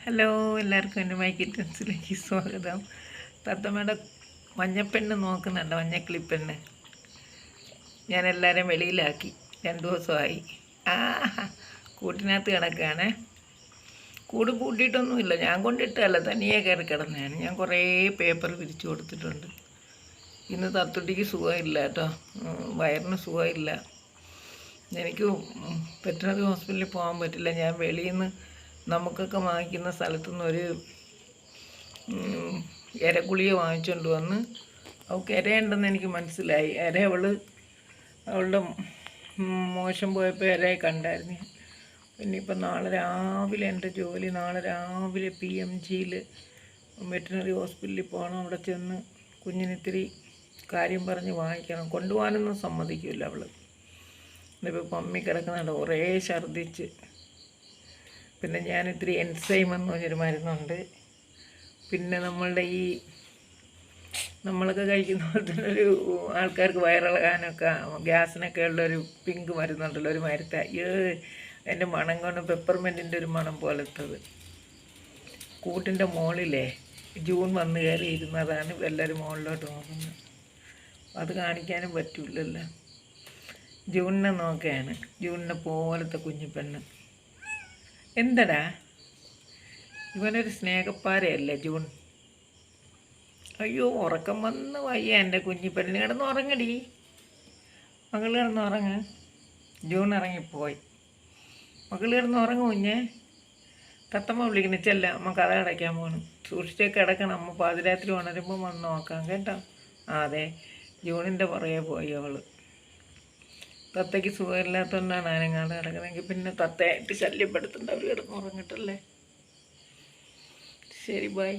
Hello, എല്ലാവർക്കും എൻ്റെ my കിറ്റൻസിലേക്ക് സ്വാഗതം. തത്തമ്മയുടെ മഞ്ഞപ്പെണ്ണ് നോക്കുന്നുണ്ട്, മഞ്ഞക്കിളിപ്പെണ്ണ്. ഞാൻ എല്ലാവരെയും വെളിയിലാക്കി, 2 ദിവസമായി. ആ കൂട്ടിനകത്ത് കിടക്കുകയാണ്. കൂട് പൂട്ടിയിട്ടൊന്നുമില്ല, ഞാൻ കൊണ്ടിട്ടല്ല, തനിയെ കയറി കിടന്നതാണ്. ഞാൻ കുറേ പേപ്പർ വിരിച്ചു കൊടുത്തിട്ടുണ്ട്. ഇന്ന് തത്തുട്ടിക്ക് സുഖമില്ല കേട്ടോ, വയറിന് സുഖമില്ല. എനിക്ക് വെറ്ററിനറി ഹോസ്പിറ്റലിൽ പോകാൻ പറ്റില്ല. ഞാൻ വെളിയിൽ നിന്ന് നമുക്കൊക്കെ വാങ്ങിക്കുന്ന സ്ഥലത്തുനിന്ന് ഒരു ഇരഗുളിക വാങ്ങിച്ചുകൊണ്ട് വന്ന് അവൾക്ക് ഇരയുണ്ടെന്ന് എനിക്ക് മനസ്സിലായി. അവളുടെ മോശം പോയപ്പോൾ ഇരയെ കണ്ടായിരുന്നു. പിന്നെ ഇപ്പം നാളെ രാവിലെ എൻ്റെ ജോലി, നാളെ രാവിലെ PMGയിൽ വെറ്ററിനറി ഹോസ്പിറ്റലിൽ പോകണം. അവിടെ ചെന്ന് കുഞ്ഞിനിത്തിരി കാര്യം പറഞ്ഞ് വാങ്ങിക്കണം. കൊണ്ടുപോകാനൊന്നും സമ്മതിക്കില്ല അവൾ. ഇതിപ്പോൾ പമ്മി കിടക്കുന്നുണ്ട്, കുറേ ഛർദ്ദിച്ച്. പിന്നെ ഞാനിത്തിരി എൻസൈം എന്ന് പറഞ്ഞൊരു മരുന്നുണ്ട്. പിന്നെ നമ്മളൊക്കെ കഴിക്കുന്ന പോലെ തന്നെ ഒരു ആൾക്കാർക്ക് വയറിളകാനൊക്കെ ഗ്യാസിനൊക്കെ ഉള്ളൊരു പിങ്ക് മരുന്നുണ്ടല്ലോ, ഒരു മരുന്ന്. എൻ്റെ മണം കൊണ്ട് പെപ്പർമെൻറ്റിൻ്റെ ഒരു മണം പോലത്തത്. കൂട്ടിൻ്റെ മുകളിലേ ജൂൺ വന്ന് കയറി ഇരുന്നതാണ്. എല്ലാവരും മുകളിലോട്ട് നോക്കുന്നത്. അത് കാണിക്കാനും പറ്റില്ലല്ലോ. ജൂണിനെ നോക്കുകയാണ്, ജൂണിനെ പോലത്തെ കുഞ്ഞിപ്പെണ്ണ്. എന്തടാ ഇവനൊരു സ്നേഹപ്പാരയല്ലേ ജൂൺ? അയ്യോ, ഉറക്കം വന്ന് വയ്യ എൻ്റെ കുഞ്ഞിപ്പെണ്ണിന്. കിടന്ന് ഉറങ്ങടി മകൾ, കിടന്ന് ഉറങ്ങ്. ജൂൺ ഇറങ്ങിപ്പോയി. മകൾ കിടന്ന് ഉറങ്ങും. കുഞ്ഞേ തത്തമ്മ വിളിക്കുന്നു, ചെല്ല അമ്മ കഥ അടയ്ക്കാൻ പോകണം. സൂക്ഷിച്ചൊക്കെ കിടക്കണം, അമ്മ പാതിരാത്രി ഉണരുമ്പോൾ വന്ന് നോക്കാം കേട്ടോ. അതെ, ജൂണിൻ്റെ പുറകെ പോയി അവൾ. തത്തയ്ക്ക് സുഖമില്ലാത്തതുകൊണ്ടാണ് അനങ്ങാതെ കിടക്കണമെങ്കിൽ പിന്നെ തത്തയായിട്ട് ശല്യപ്പെടുത്തേണ്ട. അവർ കിടന്ന് ഉറങ്ങിട്ടല്ലേ. ശരി, ബൈ.